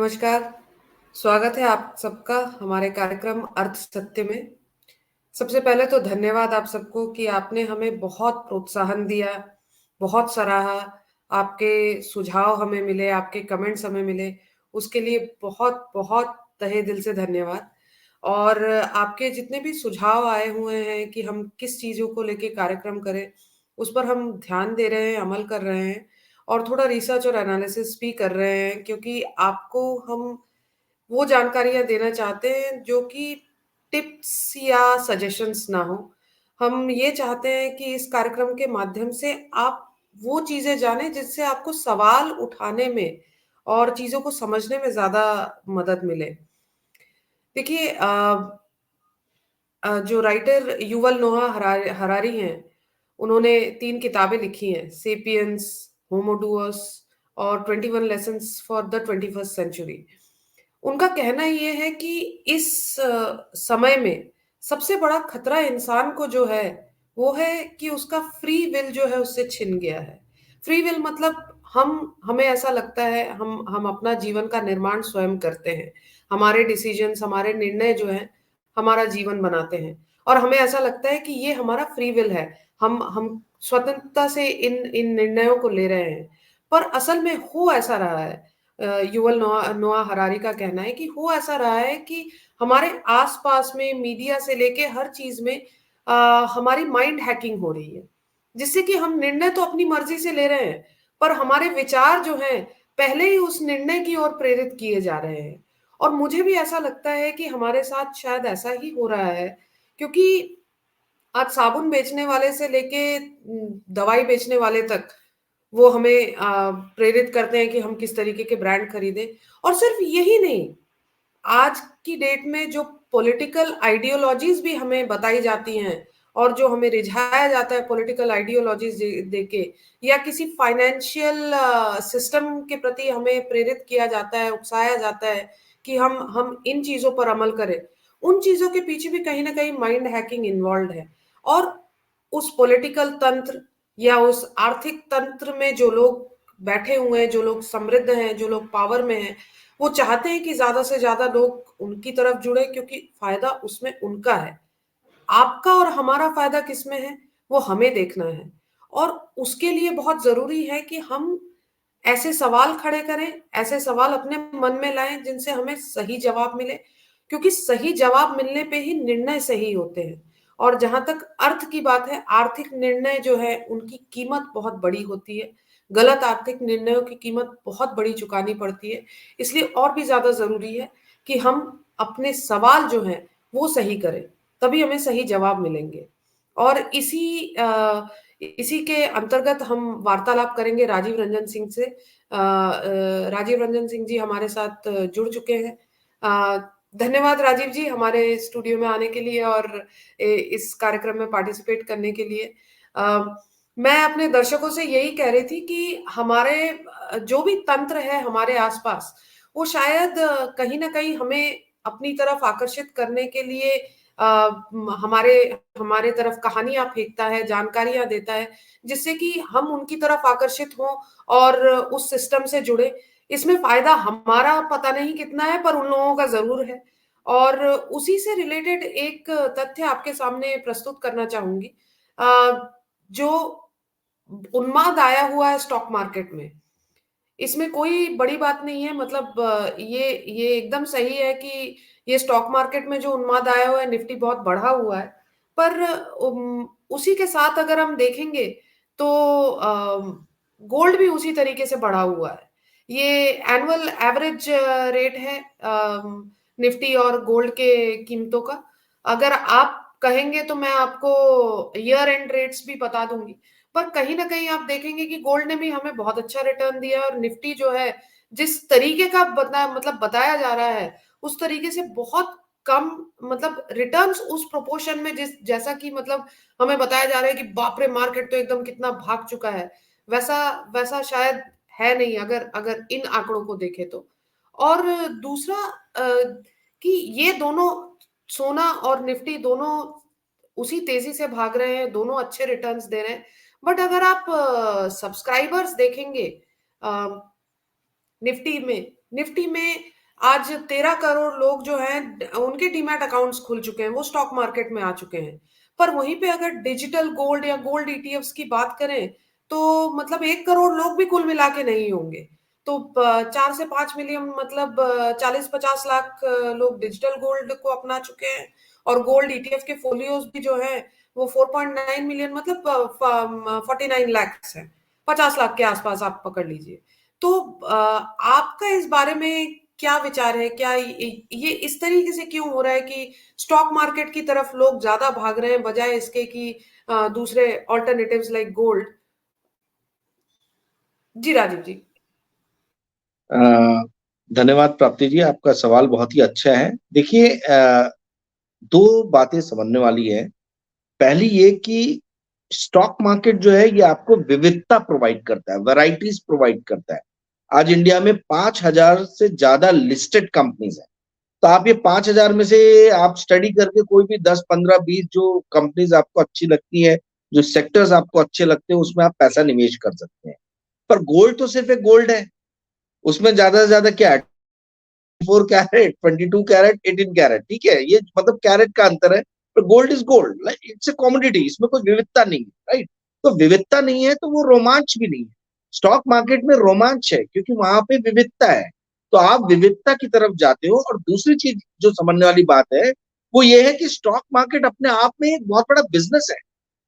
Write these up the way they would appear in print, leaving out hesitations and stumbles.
नमस्कार, स्वागत है आप सबका हमारे कार्यक्रम अर्थ सत्य में। सबसे पहले तो धन्यवाद आप सबको कि आपने हमें बहुत प्रोत्साहन दिया, बहुत सराहा, आपके सुझाव हमें मिले, आपके कमेंट्स हमें मिले, उसके लिए बहुत-बहुत तहे दिल से धन्यवाद। और आपके जितने भी सुझाव आए हुए हैं कि हम किस चीज़ों को लेके कार्यक्रम करें, उस पर हम ध्यान दे रहे हैं, अमल कर रहे हैं और थोड़ा रिसर्च और एनालिसिस भी कर रहे हैं क्योंकि आपको हम वो जानकारियाँ देना चाहते हैं जो कि टिप्स या सजेशंस ना हो। हम ये चाहते हैं कि इस कार्यक्रम के माध्यम से आप वो चीज़ें जानें जिससे आपको सवाल उठाने में और चीज़ों को समझने में ज़्यादा मदद मिले। देखिए जो राइटर युval नोआ हरारी हैं, उन्होंने 3 किताबें लिखी हैं, सेपियंस, होमो डूअस और 21 lessons for the 21st century. उनका कहना ये है कि इस समय में सबसे बड़ा खतरा इंसान को जो है, वो है कि उसका फ्री विल जो है उससे छिन गया है। फ्री विल मतलब हमें ऐसा लगता है हम अपना जीवन का निर्माण स्वयं करते हैं। हमारे डिसीजंस, हमारे निर्णय जो हैं, हमारा जीवन बनाते हैं और हमें ऐसा लगता है कि ये हमारा फ्री विल है। हम स्वतंत्रता से इन निर्णयों को ले रहे हैं। पर असल में हो ऐसा रहा है युval नोआ नोआ हरारी का कहना है कि हो ऐसा रहा है कि हमारे आस-पास में मीडिया से लेके हर चीज़ में हमारी माइंड हैकिंग हो रही है। जिससे कि हम निर्णय तो अपनी मर्ज़ी से ले रहे हैं, पर हमारे विचार जो हैं, पहले ही उस निर्णय की ओर प्रेरित किए जा रहे हैं। और मुझे भी ऐसा लगता है कि हमारे साथ शायद ऐसा ही हो रहा है, क्योंकि आज साबुन बेचने वाले से लेके दवाई बेचने वाले तक वो हमें प्रेरित करते हैं कि हम किस तरीके के ब्रांड खरीदें। और सिर्फ यही नहीं, आज की डेट में जो पॉलिटिकल आइडियोलॉजीज़ भी हमें बताई जाती हैं और जो हमें रिझाया जाता है पॉलिटिकल आइडियोलॉजीज़ देके या किसी फाइनेंशियल सिस्टम के प्रति हमें प्रेरित किया जाता है, उकसाया जाता है कि हम इन चीज़ों पर अमल करें। उन चीज़ों के पीछे भी कहीं न कहीं माइंड हैकिंग इन्वॉल्व्ड है और उस पॉलिटिकल तंत्र या उस आर्थिक तंत्र में जो लोग बैठे हुए हैं, जो लोग समृद्ध हैं, जो लोग पावर में हैं, वो चाहते हैं कि ज़्यादा से ज़्यादा लोग उनकी तरफ जुड़े क्योंकि फ़ायदा उसमें उनका है। आपका और हमारा फ़ायदा किसमें है, वो हमें देखना है। और उसके लिए बहुत ज़रूरी है कि हम ऐसे सवाल खड़े करें, ऐसे सवाल अपने मन में लाएँ जिनसे हमें सही जवाब मिले, क्योंकि सही जवाब मिलने पे ही निर्णय सही होते हैं। और जहाँ तक अर्थ की बात है, आर्थिक निर्णय जो है उनकी कीमत बहुत बड़ी होती है। गलत आर्थिक निर्णयों की कीमत बहुत बड़ी चुकानी पड़ती है। इसलिए और भी ज़्यादा ज़रूरी है कि हम अपने सवाल जो हैं, वो सही करें, तभी हमें सही जवाब मिलेंगे। और इसी के अंतर्गत हम वार्तालाप करेंगे राजीव रंजन सिंह से। राजीव रंजन सिंह जी हमारे साथ जुड़ चुके हैं। धन्यवाद राजीव जी हमारे स्टूडियो में आने के लिए और इस कार्यक्रम में पार्टिसिपेट करने के लिए। अ, मैं अपने दर्शकों से यही कह रही थी कि हमारे जो भी तंत्र है हमारे आस-पास, वो शायद कहीं न कहीं हमें अपनी तरफ आकर्षित करने के लिए अ, हमारे हमारे तरफ कहानियाँ फेंकता है, जानकारियाँ देता है, जिससे कि हम उनकी तरफ आकर्षित हों और उस सिस्टम से जुड़े। इसमें फ़ायदा हमारा पता नहीं कितना है, पर उन लोगों का ज़रूर है। और उसी से रिलेटेड एक तथ्य आपके सामने प्रस्तुत करना चाहूँगी। जो उन्माद आया हुआ है स्टॉक मार्केट में, इसमें कोई बड़ी बात नहीं है मतलब ये एकदम सही है कि ये स्टॉक मार्केट में जो उन्माद आया हुआ है, निफ्टी बहुत बढ़ा हुआ है। पर उसी के साथ अगर हम देखेंगे तो गोल्ड भी उसी तरीके से बढ़ा हुआ है। ये एनुअल एवरेज रेट है निफ्टी और गोल्ड के कीमतों का। अगर आप कहेंगे तो मैं आपको ईयर एंड रेट्स भी बता दूँगी। पर कहीं न कहीं आप देखेंगे कि गोल्ड ने भी हमें बहुत अच्छा रिटर्न दिया और निफ्टी जो है, जिस तरीके का बताया जा रहा है, उस तरीके से बहुत कम मतलब रिटर्न्स उस प्रोपोर्शन में जैसा कि मतलब हमें बताया जा रहा है कि बाप रे! मार्केट तो एकदम कितना भाग चुका है। वैसा वैसा शायद है नहीं अगर अगर इन आंकड़ों को देखें तो। और दूसरा कि ये दोनों सोना और निफ्टी दोनों उसी तेज़ी से भाग रहे हैं, दोनों अच्छे रिटर्न्स दे रहे हैं। बट अगर आप सब्सक्राइबर्स देखेंगे अ, निफ्टी में आज 13 करोड़ लोग जो हैं उनके डीमैट अकाउंट्स खुल चुके हैं, वो स्टॉक मार्केट में आ चुके हैं। पर वहीं पे अगर डिजिटल गोल्ड या गोल्ड ईटीएफ्स की बात करें तो मतलब 1 करोड़ लोग भी कुल मिला के नहीं होंगे। तो 4 से 5 मिलियन मतलब 40-50 लाख लोग डिजिटल गोल्ड को अपना चुके हैं। और गोल्ड ईटीएफ के फोलियोज भी जो है वो 4.9 मिलियन मतलब 49 लैक्स है। 50 लाख के आसपास आप पकड़ लीजिए। तो आपका इस बारे में क्या विचार है? क्या ये इस तरीके से क्यों हो रहा है कि स्टॉक मार्केट की तरफ लोग ज्यादा भाग रहे हैं बजाय इसके कि दूसरे ऑल्टरनेटिव्स लाइक गोल्ड? जी राजीव जी। अ, धन्यवाद प्राप्ति जी, आपका सवाल बहुत ही अच्छा है। देखिए, दो बातें समझने वाली है। पहली ये कि स्टॉक मार्केट जो है ये आपको विविधता प्रोवाइड करता है, वैरायटीज प्रोवाइड करता है। आज इंडिया में 5,000 से ज्यादा लिस्टेड कंपनीज है। तो आप ये 5,000 में से आप स्टडी करके कोई भी 10, 15, 20 जो कंपनीज आपको अच्छी लगती है, जो सेक्टर्स आपको अच्छे लगते हैं, उसमें आप पैसा निवेश कर सकते हैं। पर गोल्ड तो सिर्फ एक गोल्ड है। उसमें ज्यादा से ज्यादा क्या है, 4 कैरेट, 22 कैरेट, 18 कैरेट, ठीक है, ये मतलब कैरेट का अंतर है। पर gold is gold, it's a commodity, इसमें कोई विविधता नहीं है, राइट। तो विविधता नहीं है तो वो रोमांच भी नहीं है। स्टॉक मार्केट में रोमांच है क्योंकि वहां पे विविधता है। तो आप विविधता की तरफ जाते हो। और दूसरी चीज जो समझने वाली बात है वो ये है कि स्टॉक मार्केट अपने आप में एक बहुत बड़ा बिजनेस है।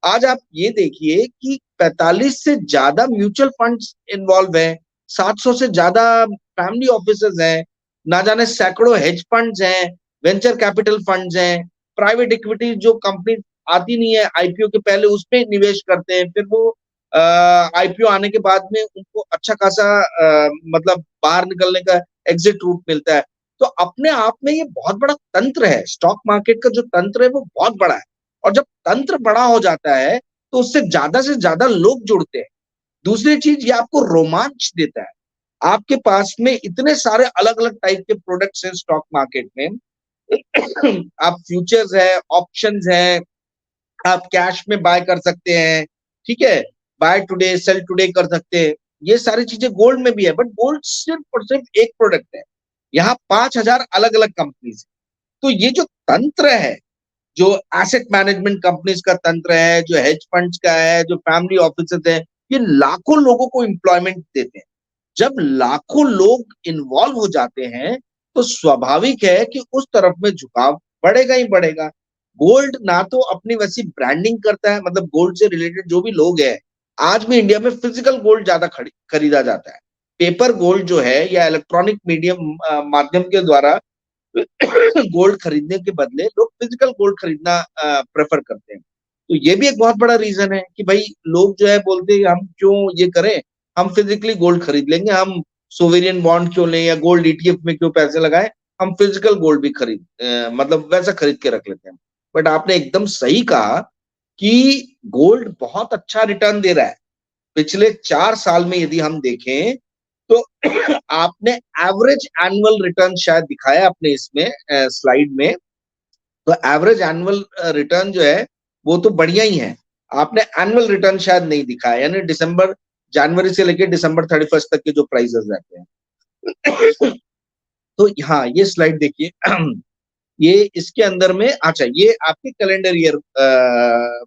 आज आप ये देखिए कि 45 से ज्यादा म्यूचुअल फंड्स इन्वॉल्व हैं, 700 से ज्यादा फैमिली ऑफिसेज हैं, ना जाने सैकड़ों हेज फंड्स हैं, वेंचर कैपिटल फंड्स हैं, प्राइवेट इक्विटी जो कंपनी आती नहीं है आईपीओ के पहले उसमें निवेश करते हैं, फिर वो आईपीओ आने के बाद में उनको अच्छा खासा मतलब बाहर निकलने का एग्जिट रूट मिलता है। तो अपने आप में ये बहुत बड़ा तंत्र है, स्टॉक मार्केट का जो तंत्र है वो बहुत बड़ा है। और जब तंत्र बड़ा हो जाता है तो उससे से ज्यादा लोग जुड़ते हैं। दूसरी चीज ये आपको रोमांच देता है। आपके पास में इतने सारे अलग अलग टाइप के प्रोडक्ट्स हैं स्टॉक मार्केट में। आप फ्यूचर्स है, ऑप्शंस है, आप कैश में बाय कर सकते हैं, ठीक है, बाय टुडे सेल टुडे कर सकते हैं। ये सारी चीजें गोल्ड में भी है, बट गोल्ड सिर्फ और सिर्फ एक प्रोडक्ट है। यहाँ 5,000 अलग अलग कंपनीज है। तो ये जो तंत्र है, जो एसेट मैनेजमेंट कंपनीज का तंत्र है, जो हेज फंड्स का है, जो फैमिली ऑफिसेज है, ये लाखों लोगों को एम्प्लॉयमेंट देते हैं। जब लाखों लोग इन्वॉल्व हो जाते हैं तो स्वाभाविक है कि उस तरफ में झुकाव बढ़ेगा ही बढ़ेगा। गोल्ड ना तो अपनी वैसी ब्रांडिंग करता है, मतलब गोल्ड से रिलेटेड जो भी लोग हैं, आज भी इंडिया में फिजिकल गोल्ड ज्यादा खरीदा जाता है। पेपर गोल्ड जो है या इलेक्ट्रॉनिक मीडियम माध्यम के द्वारा गोल्ड खरीदने के बदले लोग फिजिकल गोल्ड खरीदना प्रेफर करते हैं। तो ये भी एक बहुत बड़ा रीजन है कि भाई लोग जो है बोलते हैं हम क्यों ये करें, हम फिजिकली गोल्ड खरीद लेंगे, हम सोवेरियन बॉन्ड क्यों लें या गोल्ड ईटीएफ में क्यों पैसे लगाएं, हम फिजिकल गोल्ड भी मतलब वैसा खरीद के रख लेते हैं। बट आपने एकदम सही कहा कि गोल्ड बहुत अच्छा रिटर्न दे रहा है। पिछले 4 साल में यदि हम देखें तो आपने एवरेज एनुअल रिटर्न शायद दिखाया अपने इसमें स्लाइड में। तो एवरेज एनुअल रिटर्न जो है वो तो बढ़िया ही है। आपने एनुअल रिटर्न शायद नहीं दिखाया, यानी दिसंबर जनवरी से लेकर दिसंबर 31 तक के जो प्राइसेस रहते हैं। तो हाँ, ये स्लाइड देखिए। ये इसके अंदर में, अच्छा, ये आपके कैलेंडर ईयर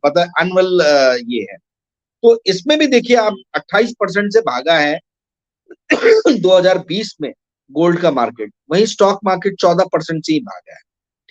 मतलब एनुअल ये है। तो इसमें भी देखिए आप 28% से भागा है 2020 में गोल्ड का मार्केट, वही स्टॉक मार्केट 14% से ही भागा है।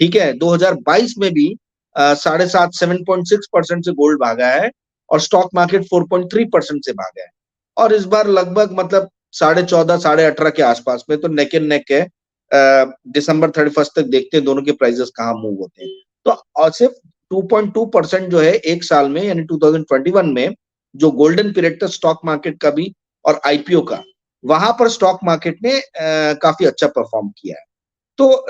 ठीक है, 2022 में भी 7.5 7.6% से गोल्ड भागा है और स्टॉक मार्केट 4.3% से भागा है। और इस बार लगभग मतलब 14.5 18.5 के आसपास में, तो नेक एंड नेक है। दिसंबर 31 तक देखते हैं दोनों के प्राइसेस कहाँ मूव होते हैं। तो और सिर्फ 2.2% जो है एक साल में, यानी 2021 में, जो गोल्डन पीरियड था स्टॉक मार्केट का भी और आईपीओ का, वहां पर स्टॉक मार्केट ने काफी अच्छा परफॉर्म किया है। तो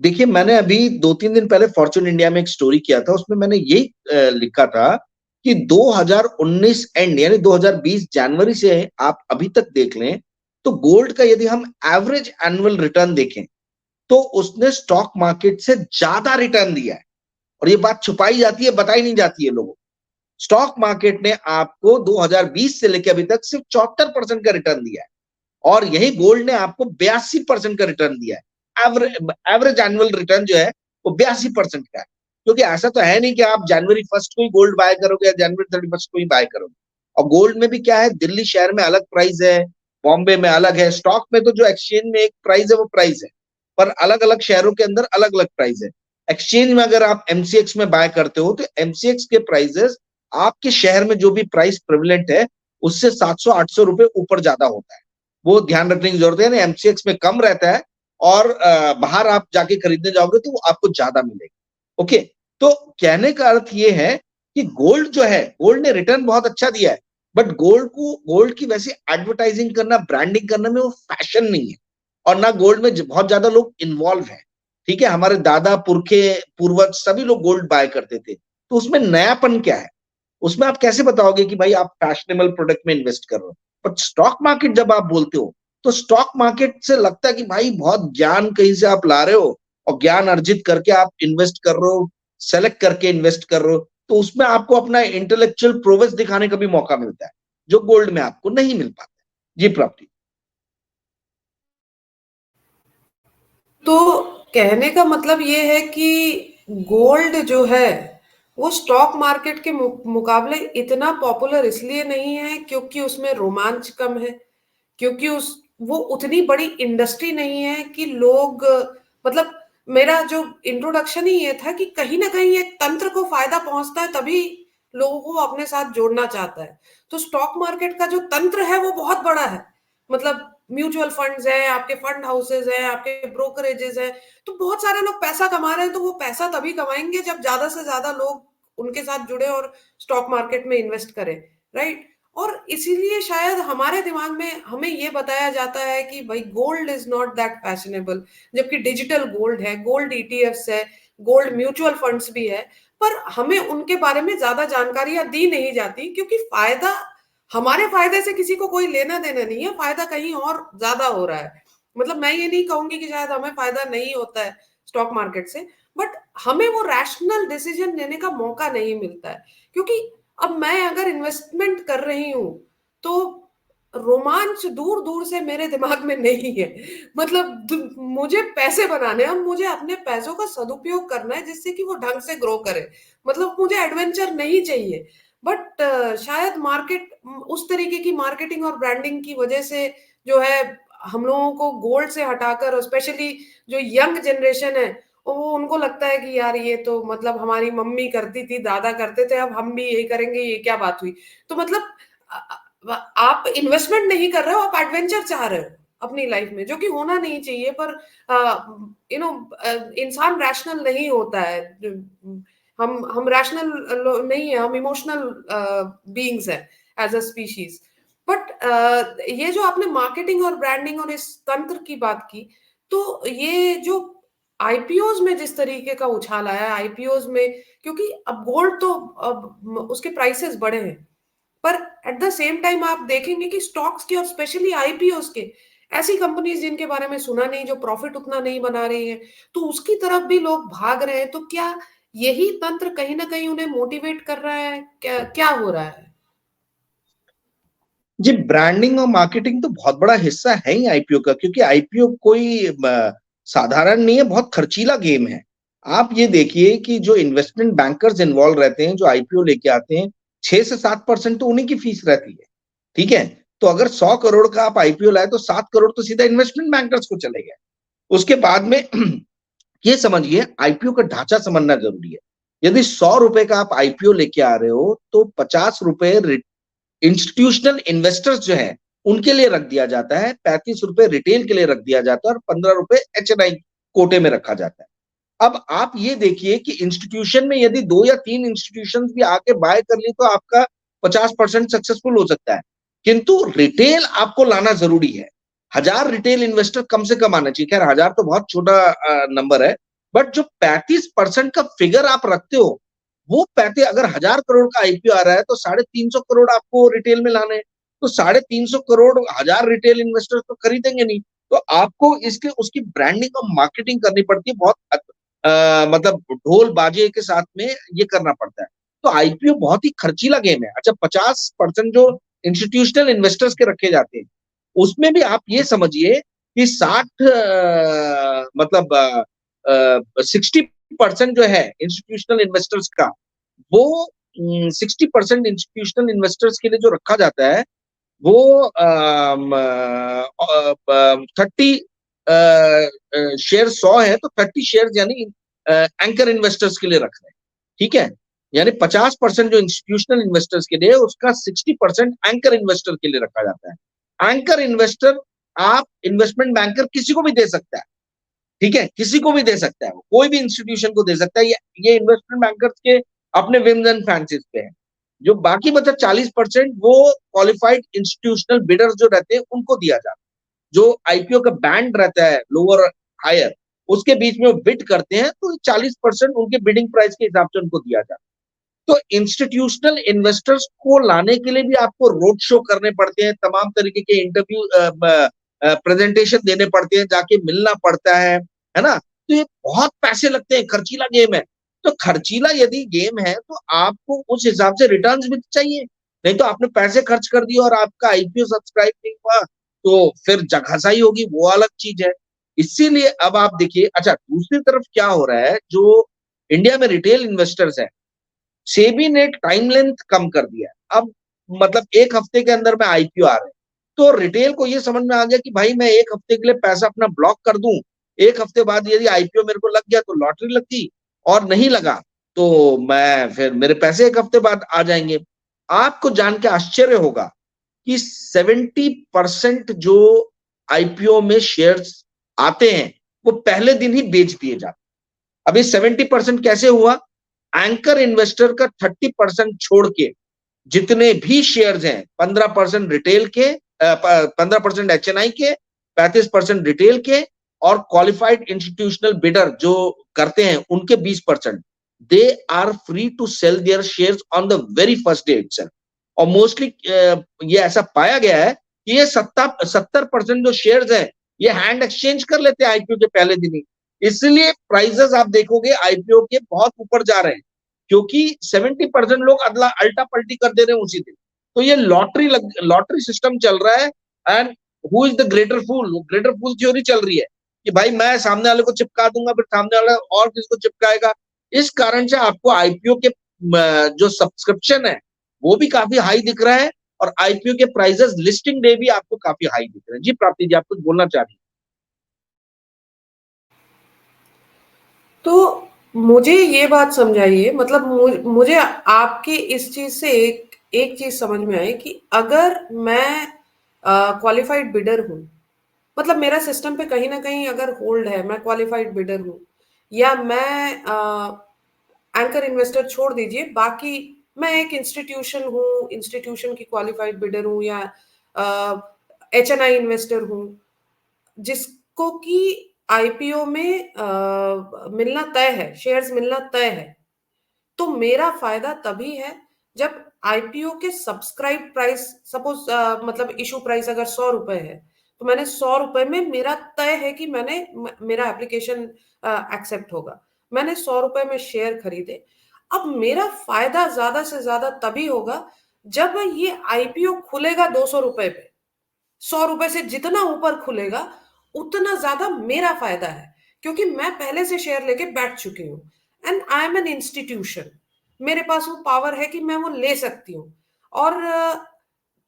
देखिए, मैंने अभी 2-3 दिन पहले फॉर्च्यून इंडिया में एक स्टोरी किया था, उसमें मैंने यही लिखा था कि 2019 एंड यानी 2020 जनवरी से आप अभी तक देख लें तो गोल्ड का यदि हम एवरेज एनुअल रिटर्न देखें तो उसने स्टॉक मार्केट से ज्यादा रिटर्न दिया है। और ये बात छुपाई जाती है, बताई नहीं जाती है लोगों को। स्टॉक मार्केट ने आपको 2020 से लेकर अभी तक सिर्फ 74% का रिटर्न दिया है। और यही गोल्ड ने आपको 82% का रिटर्न दिया है। एवरेज एनुअल रिटर्न जो है वो 82% का है। क्योंकि ऐसा तो है नहीं कि आप जनवरी 1 को ही गोल्ड बाय करोगे या जनवरी 31 को ही बाय करोगे। और गोल्ड में भी क्या है, दिल्ली शहर में अलग प्राइस है, बॉम्बे में अलग है, स्टॉक में तो जो एक्सचेंज में एक प्राइस है वो प्राइस है, पर अलग अलग शहरों के अंदर अलग अलग प्राइस है। एक्सचेंज में अगर आप एमसीएक्स में बाय करते हो तो एमसीएक्स के प्राइसेस आपके शहर में जो भी प्राइस प्रेवलेंट है उससे 700-800 रुपए ऊपर ज्यादा होता है। वो ध्यान रखने की जरूरत है। यानी एमसीएक्स में कम रहता है और बाहर आप जाके खरीदने जाओगे तो वो आपको ज्यादा मिलेगा। ओके, तो कहने का अर्थ ये है कि गोल्ड जो है, गोल्ड ने रिटर्न बहुत अच्छा दिया है, बट गोल्ड की वैसे एडवर्टाइजिंग करना, ब्रांडिंग करना में वो फैशन नहीं है। और ना गोल्ड में बहुत ज्यादा लोग इन्वॉल्व हैं। ठीक है, हमारे दादा पुरखे पूर्वज सभी लोग गोल्ड बाय करते थे, तो उसमें नयापन क्या है? उसमें आप कैसे बताओगे कि भाई आप फैशनेबल प्रोडक्ट में इन्वेस्ट कर रहे हो? पर स्टॉक मार्केट जब आप बोलते हो तो स्टॉक मार्केट से लगता है कि भाई बहुत ज्ञान कहीं से आप ला रहे हो और ज्ञान अर्जित करके आप इन्वेस्ट कर रहे हो, सेलेक्ट करके इन्वेस्ट कर रहे हो, तो उसमें आपको अपना इंटेलेक्चुअल प्रोवेस दिखाने का भी मौका मिलता है, जो गोल्ड में आपको नहीं मिल पाता। जी प्राप्ति। तो कहने का मतलब ये है कि गोल्ड जो है वो स्टॉक मार्केट के मुकाबले इतना पॉपुलर इसलिए नहीं है क्योंकि उसमें रोमांच कम है, क्योंकि उस वो उतनी बड़ी इंडस्ट्री नहीं है कि लोग, मतलब मेरा जो इंट्रोडक्शन ही ये था कि कहीं ना कहीं एक तंत्र को फायदा पहुंचता है तभी लोगों को अपने साथ जोड़ना चाहता है। तो स्टॉक मार्केट का जो तंत्र है वो बहुत बड़ा है। मतलब म्यूचुअल फंड्स है, आपके फंड हाउसेज है, आपके ब्रोकरेजेस है, तो बहुत सारे लोग पैसा कमा रहे हैं। तो वो पैसा तभी कमाएंगे जब ज्यादा से ज्यादा लोग उनके साथ जुड़े और स्टॉक मार्केट में इन्वेस्ट करें, राइट। और इसीलिए शायद हमारे दिमाग में हमें ये बताया जाता है कि भाई gold is not that fashionable, जबकि डिजिटल गोल्ड है, गोल्ड ईटीएफ्स है, गोल्ड म्यूचुअल फंड्स भी है। पर हमें उनके बारे में ज्यादा जानकारियां दी नहीं जाती क्योंकि फायदा, हमारे फायदे से किसी को कोई लेना देना नहीं है, फायदा कहीं और ज्यादा हो रहा है। मतलब मैं ये नहीं कहूंगी कि शायद हमें फायदा नहीं होता है स्टॉक मार्केट से, बट हमें वो रैशनल डिसीजन लेने का मौका नहीं मिलता है। क्योंकि अब मैं अगर इन्वेस्टमेंट कर रही हूं तो रोमांच दूर दूर से मेरे दिमाग में नहीं है। मतलब मुझे पैसे बनाने हैं, मुझे अपने पैसों का सदुपयोग करना है जिससे कि वो ढंग से ग्रो करे। मतलब मुझे एडवेंचर नहीं चाहिए। बट शायद मार्केट उस तरीके की मार्केटिंग और ब्रांडिंग की वजह से जो है हम लोगों को गोल्ड से हटाकर, स्पेशली जो यंग जनरेशन है, वो उनको लगता है कि यार ये तो मतलब हमारी मम्मी करती थी, दादा करते थे, अब हम भी यही करेंगे, ये क्या बात हुई। तो मतलब आप इन्वेस्टमेंट नहीं कर रहे हो, आप एडवेंचर चाह रहे हो अपनी लाइफ में, जो कि होना नहीं चाहिए। पर यू नो इंसान रैशनल नहीं होता है। हम रैशनल नहीं है, हम इमोशनल बीइंग्स है एज अ स्पीशीज। बट ये जो आपने मार्केटिंग और ब्रांडिंग और इस तंत्र की बात की, तो ये जो आईपीओज में जिस तरीके का उछाल आया आईपीओज में, क्योंकि अब गोल्ड तो अब उसके प्राइसेस बढ़े हैं, पर एट द सेम टाइम आप देखेंगे कि स्टॉक्स के और स्पेशली आईपीओस के, ऐसी कंपनीज जिनके बारे में सुना नहीं, जो प्रॉफिट उतना नहीं बना रही है, तो उसकी तरफ भी लोग भाग रहे हैं। तो क्या यही तंत्र कहीं ना कहीं उन्हें मोटिवेट कर रहा है? क्या क्या हो रहा है? जी, ब्रांडिंग और मार्केटिंग तो बहुत बड़ा हिस्सा है ही आईपीओ का, क्योंकि आईपीओ कोई साधारण नहीं है, बहुत खर्चीला गेम है। आप ये देखिए कि जो इन्वेस्टमेंट बैंकर्स इन्वॉल्व रहते हैं, जो आईपीओ लेके आते हैं, 6 से 7% तो उन्हीं की फीस रहती है। ठीक है, तो अगर 100 करोड़ का आप आईपीओ लाए तो 7 करोड़ तो सीधा इन्वेस्टमेंट बैंकर्स को चले गए। उसके बाद में ये समझिए आईपीओ का ढांचा समझना जरूरी है। यदि 100 रुपए का आप आईपीओ लेके आ रहे हो तो 50 रुपए इंस्टीट्यूशनल इन्वेस्टर्स जो है उनके लिए रख दिया जाता है, 35 रुपए रिटेल के लिए रख दिया जाता है और 15 रुपए एचएनआई कोटे में रखा जाता है। अब आप ये देखिए कि इंस्टीट्यूशन में यदि 2 या 3 इंस्टीट्यूशन भी आके बाय कर ली तो आपका 50% सक्सेसफुल हो सकता है, किंतु रिटेल आपको लाना जरूरी है। 1000 रिटेल इन्वेस्टर कम से कम आना चाहिए। खैर 1000 तो बहुत छोटा नंबर है, बट जो 35% का फिगर आप रखते हो, वो 35, अगर 1000 करोड़ का आईपीओ आ रहा है तो 350 करोड़ आपको रिटेल में लाने, तो 350 करोड़ 1000 रिटेल इन्वेस्टर तो खरीदेंगे नहीं। तो आपको इसके उसकी ब्रांडिंग और मार्केटिंग करनी पड़ती है बहुत, मतलब ढोल बाजे के साथ में ये करना पड़ता है। तो आईपीओ बहुत ही खर्चीला गेम है। अच्छा, 50% जो इंस्टीट्यूशनल इन्वेस्टर्स के रखे जाते हैं, उसमें भी आप ये समझिए कि 60 मतलब 60% जो है इंस्टीट्यूशनल इन्वेस्टर्स का, वो 60% इंस्टीट्यूशनल इन्वेस्टर्स के लिए जो रखा जाता है वो 30 शेयर 100 है तो 30 शेयर यानी एंकर इन्वेस्टर्स के लिए रख रहे हैं, ठीक है। यानी 50% जो इंस्टीट्यूशनल इन्वेस्टर्स के लिए, उसका 60% एंकर इन्वेस्टर के लिए रखा जाता है। एंकर इन्वेस्टर आप इन्वेस्टमेंट बैंकर किसी को भी दे सकता है, ठीक है, किसी को भी दे सकता है, कोई भी इंस्टीट्यूशन को दे सकता है। ये इन्वेस्टमेंट बैंकर्स के अपने विम्स एंड फैंसीज पे है। जो बाकी बचा 40% वो क्वालिफाइड इंस्टीट्यूशनल बिडर्स जो रहते हैं उनको दिया जाता है। जो आईपीओ का बैंड रहता है लोअर और हायर, उसके बीच में वो बिड करते हैं, तो 40% उनके बिडिंग प्राइस के हिसाब से उनको दिया जाता है। तो इंस्टीट्यूशनल इन्वेस्टर्स को लाने के लिए भी आपको रोड शो करने पड़ते हैं, तमाम तरीके के इंटरव्यू प्रेजेंटेशन देने पड़ते हैं, जाके मिलना पड़ता है ना। तो ये बहुत पैसे लगते हैं, खर्चीला गेम है। तो खर्चीला यदि गेम है तो आपको उस हिसाब से रिटर्न्स भी चाहिए, नहीं तो आपने पैसे खर्च कर दिए और आपका आईपीओ सब्सक्राइब नहीं हुआ तो फिर जगहसाई होगी, वो अलग चीज है। इसीलिए अब आप देखिए, अच्छा दूसरी तरफ क्या हो रहा है, जो इंडिया में रिटेल इन्वेस्टर्स है, सेबी ने टाइम लेंथ कम कर दिया है। अब मतलब 1 हफ्ते के अंदर में आईपीओ आ रहे हैं, तो रिटेल को ये समझ में आ गया कि भाई मैं 1 हफ्ते के लिए पैसा अपना ब्लॉक कर दूं, 1 हफ्ते बाद यदि आईपीओ मेरे को लग गया तो लॉटरी लगी, और नहीं लगा तो मैं फिर मेरे पैसे 1 हफ्ते बाद आ जाएंगे। आपको जान के आश्चर्य होगा कि 70% जो आईपीओ में शेयर्स आते हैं वो पहले दिन ही बेच दिए जाते हैं। अभी 70% कैसे हुआ? एंकर इन्वेस्टर का 30% छोड़ के जितने भी शेयर्स हैं, 15% रिटेल के, 15% एचएनआई के, 35% रिटेल के, और क्वालिफाइड इंस्टीट्यूशनल बिडर जो करते हैं उनके 20%, they are free to sell their shares on the very first day itself. और मोस्टली ये ऐसा पाया गया है कि ये 70% जो शेयर्स हैं ये हैंड एक्सचेंज कर लेते हैं आईपीओ के पहले दिन ही। इसलिए प्राइसेस आप देखोगे आईपीओ के बहुत ऊपर जा रहे हैं, क्योंकि 70% लोग अदला अल्टा पल्टी कर दे रहे हैं उसी दिन। तो ये लॉटरी सिस्टम चल रहा है। And who is the greater fool theory चल रही है कि भाई मैं सामने वाले को चिपका दूंगा, फिर सामने वाला और किसको चिपकाएगा। इस कारण से आपको आईपीओ के जो सब्सक्रिप्शन है वो भी काफी हाई दिख रहा है, और आईपीओ के प्राइसेस लिस्टिंग डे भी आपको काफी हाई दिख रहे हैं। जी प्राप्ति जी, आप कुछ बोलना चाह रही हैं? तो मुझे ये बात समझाइए, मतलब मुझे आपकी इस चीज से एक एक चीज समझ में आई कि अगर मैं क्वालिफाइड बिडर हूँ, मतलब मेरा सिस्टम पे कहीं ना कहीं अगर होल्ड है, मैं क्वालिफाइड बिडर हूँ, या मैं एंकर इन्वेस्टर छोड़ दीजिए, बाकी मैं एक इंस्टीट्यूशन हूँ, इंस्टीट्यूशन की क्वालिफाइड बिडर हूँ, या एचएनआई इन्वेस्टर हूँ, जिसको कि आईपीओ में मिलना तय है, शेयर्स मिलना तय है, तो मेरा फायदा तभी है जब आईपीओ के सब्सक्राइब प्राइस, सपोज मतलब इशू प्राइस अगर 100 रुपए है, तो मैंने 100 रुपए में मेरा तय है कि मेरा एप्लीकेशन एक्सेप्ट होगा, मैंने 100 रुपए में शेयर खरीदे। अब मेरा फायदा ज्यादा से ज्यादा तभी होगा जब ये आईपीओ खुलेगा 200 रुपए पे। 100 रुपए से जितना ऊपर खुलेगा उतना ज्यादा मेरा फायदा है, क्योंकि मैं पहले से शेयर लेके बैठ चुकी हूँ, and I am an institution, मेरे पास वो पावर है कि मैं वो ले सकती हूँ। और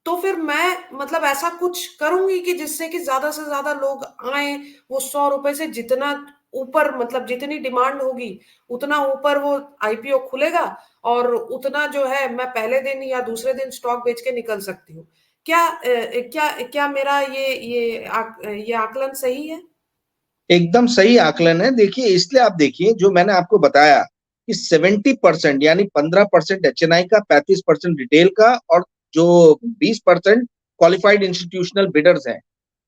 तो फिर मैं मतलब ऐसा कुछ करूंगी कि जिससे कि ज्यादा से ज्यादा लोग आए, वो 100 रुपए से जितना ऊपर, मतलब जितनी डिमांड होगी उतना ऊपर वो आईपीओ खुलेगा, और उतना जो है मैं पहले दिन या दूसरे दिन स्टॉक बेच के निकल सकती हूँ। क्या मेरा ये आकलन सही है? एकदम सही आकलन है। देखिए, इसलिए आप देखिए जो मैंने आपको बताया कि 70% यानी 15% एचएनआई का, 35% रिटेल का, और जो 20% क्वालिफाइड इंस्टीट्यूशनल बिडर्स हैं,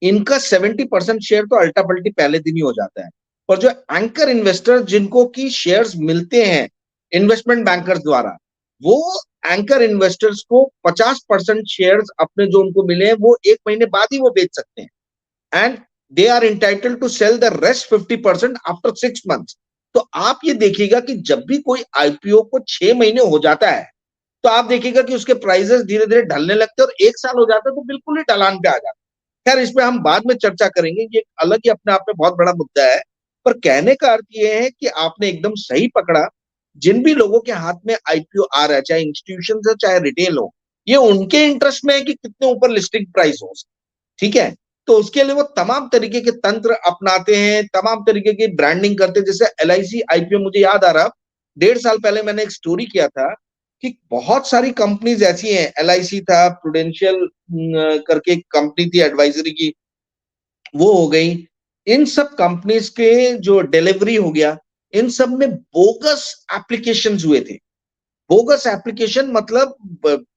इनका 70% शेयर तो अल्टा पल्टी पहले दिन ही हो जाता है। और जो एंकर इन्वेस्टर जिनको की शेयर्स मिलते हैं इन्वेस्टमेंट बैंकर्स द्वारा, वो एंकर इन्वेस्टर्स को 50% शेयर्स अपने जो उनको मिले हैं वो 1 महीने बाद ही वो बेच सकते हैं। And they are entitled to sell the rest 50% after 6 months. तो आप ये देखिएगा कि जब भी कोई आईपीओ को 6 महीने हो जाता है, तो आप देखिएगा कि उसके प्राइसेस धीरे धीरे ढलने लगते हैं, और 1 साल हो जाता है तो बिल्कुल ही ढलान पे आ जाता है। खैर इस पे हम बाद में चर्चा करेंगे, ये अलग ही अपने आप में बहुत बड़ा मुद्दा है। पर कहने का अर्थ ये है कि आपने एकदम सही पकड़ा, जिन भी लोगों के हाथ में आईपीओ आ रहा है, चाहे इंस्टीट्यूशन हो चाहे रिटेल हो, ये उनके इंटरेस्ट में है कि कितने ऊपर लिस्टिंग प्राइस हो, ठीक है। तो उसके लिए वो तमाम तरीके के तंत्र अपनाते हैं, तमाम तरीके की ब्रांडिंग करते हैं। जैसे एलआईसी आईपीओ, मुझे याद आ रहा, 1.5 साल पहले मैंने एक स्टोरी किया था कि बहुत सारी कंपनीज ऐसी हैं, एलआईसी था, प्रूडेंशियल करके कंपनी थी एडवाइजरी की, वो हो गई। इन सब कंपनीज के जो डिलीवरी हो गया, इन सब में बोगस एप्लीकेशन हुए थे। बोगस एप्लीकेशन मतलब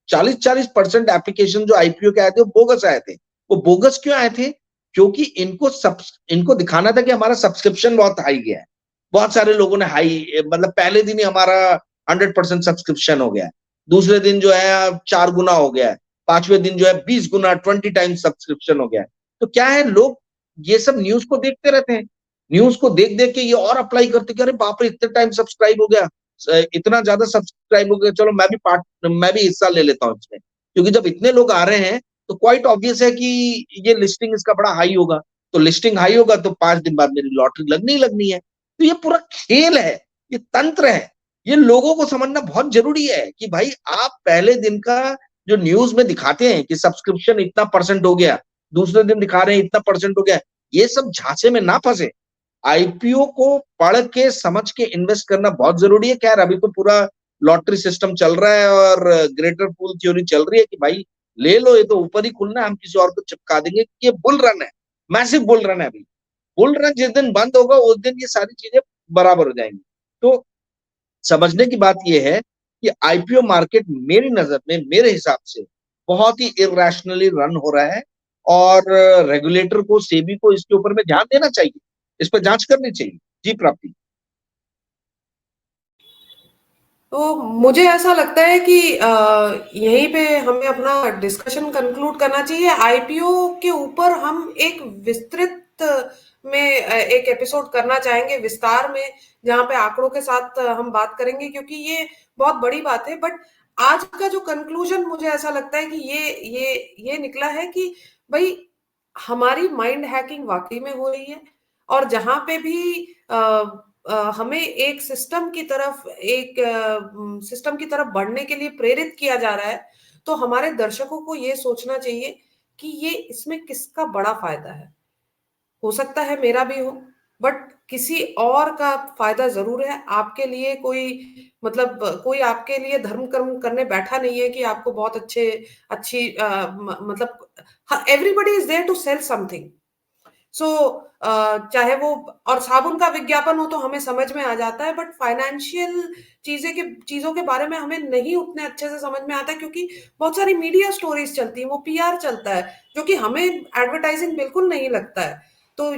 40-40% एप्लीकेशन जो आईपीओ के आए थे वो बोगस आए थे। वो बोगस क्यों आए थे? क्योंकि इनको दिखाना था कि हमारा सब्सक्रिप्शन बहुत हाई गया है, बहुत सारे लोगों ने हाई, मतलब पहले दिन ही हमारा 100% सब्सक्रिप्शन हो गया है, दूसरे दिन जो है 4 गुना हो गया है, पांचवें दिन जो है 20 गुना, 20 टाइम्स सब्सक्रिप्शन हो गया है। तो क्या है, लोग ये सब न्यूज को देखते रहते हैं, न्यूज को देख देख के ये और अप्लाई करते कि अरे बाप रे, इतने टाइम सब्सक्राइब हो गया, इतना ज्यादा सब्सक्राइब हो गया, चलो मैं भी हिस्सा ले लेता हूँ इसमें। क्योंकि जब इतने लोग आ रहे हैं तो क्वाइट ऑब्वियस है कि ये लिस्टिंग इसका बड़ा हाई होगा, तो लिस्टिंग हाई होगा तो 5 दिन बाद मेरी लॉटरी लगनी ही लगनी है। तो ये पूरा खेल है, ये तंत्र है। ये लोगों को समझना बहुत जरूरी है कि भाई आप पहले दिन का जो न्यूज में दिखाते हैं कि सब्सक्रिप्शन इतना परसेंट हो गया, दूसरे दिन दिखा रहे हैं इतना परसेंट हो गया, ये सब झांसे में ना फंसे। आईपीओ को पढ़ के समझ के इन्वेस्ट करना बहुत जरूरी है। खैर अभी तो पूरा लॉटरी सिस्टम चल रहा है और ग्रेटर पूल थ्योरी चल रही है कि भाई ले लो, ये तो ऊपर ही खुलना है, हम किसी और को चिपका देंगे। ये बुल रन है, मैसिव बुल रन है। अभी बुल रन जिस दिन बंद होगा उस दिन ये सारी चीजें बराबर हो जाएंगी। तो समझने की बात यह है कि आईपीओ मार्केट मेरी नजर में, मेरे हिसाब से बहुत ही इरेशनली रन हो रहा है, और रेगुलेटर को, सेबी को इसके ऊपर में ध्यान देना चाहिए, इस पर जांच करनी चाहिए। जी प्राप्ति। तो मुझे ऐसा लगता है कि यहीं पे हमें अपना डिस्कशन कंक्लूड करना चाहिए। आईपीओ के ऊपर हम एक विस्तृत में एक एपिसोड करना चाहेंगे विस्तार में, जहां पे आंकड़ों के साथ हम बात करेंगे, क्योंकि ये बहुत बड़ी बात है। बट आज का जो कंक्लूजन मुझे ऐसा लगता है कि ये निकला है कि भाई हमारी माइंड हैकिंग वाकई में हो रही है, और जहां पे भी हमें एक सिस्टम की तरफ बढ़ने के लिए प्रेरित किया जा रहा है, तो हमारे दर्शकों को ये सोचना चाहिए कि ये इसमें किसका बड़ा फायदा है। हो सकता है मेरा भी हो, बट किसी और का फायदा जरूर है। आपके लिए कोई आपके लिए धर्म कर्म करने बैठा नहीं है कि आपको बहुत अच्छी मतलब everybody is there to sell something. So चाहे वो, और साबुन का विज्ञापन हो तो हमें समझ में आ जाता है, बट फाइनेंशियल चीजों के बारे में हमें नहीं उतने अच्छे से समझ में आता है, क्योंकि बहुत सारी मीडिया स्टोरीज चलती हैं, वो पीआर चलता है, जो कि हमें एडवर्टाइजिंग बिल्कुल नहीं लगता है। तो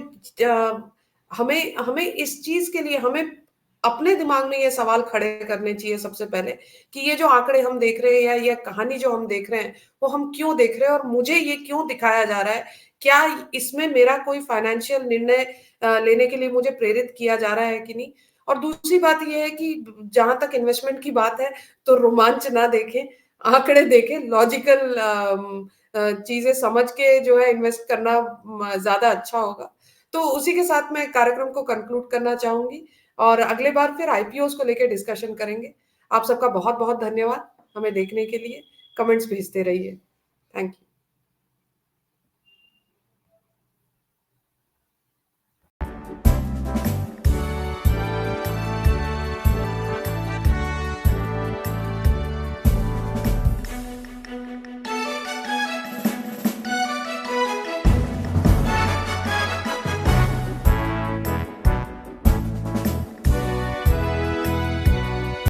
हमें हमें इस चीज के लिए हमें अपने दिमाग में ये सवाल खड़े करने चाहिए सबसे पहले, कि ये जो आंकड़े हम देख रहे हैं या ये कहानी जो हम देख रहे हैं, वो हम क्यों देख रहे हैं, और मुझे ये क्यों दिखाया जा रहा है। क्या इसमें मेरा कोई फाइनेंशियल निर्णय लेने के लिए मुझे प्रेरित किया जा रहा है कि नहीं। और दूसरी बात यह है कि जहां तक इन्वेस्टमेंट की बात है, तो रोमांच ना देखें, आंकड़े देखें, लॉजिकल चीजें समझ के जो है इन्वेस्ट करना ज्यादा अच्छा होगा। तो उसी के साथ मैं कार्यक्रम को कंक्लूड करना चाहूंगी, और अगले बार फिर आईपीओस को लेकर डिस्कशन करेंगे। आप सबका बहुत बहुत धन्यवाद हमें देखने के लिए। कमेंट्स भेजते रहिए। Thank you.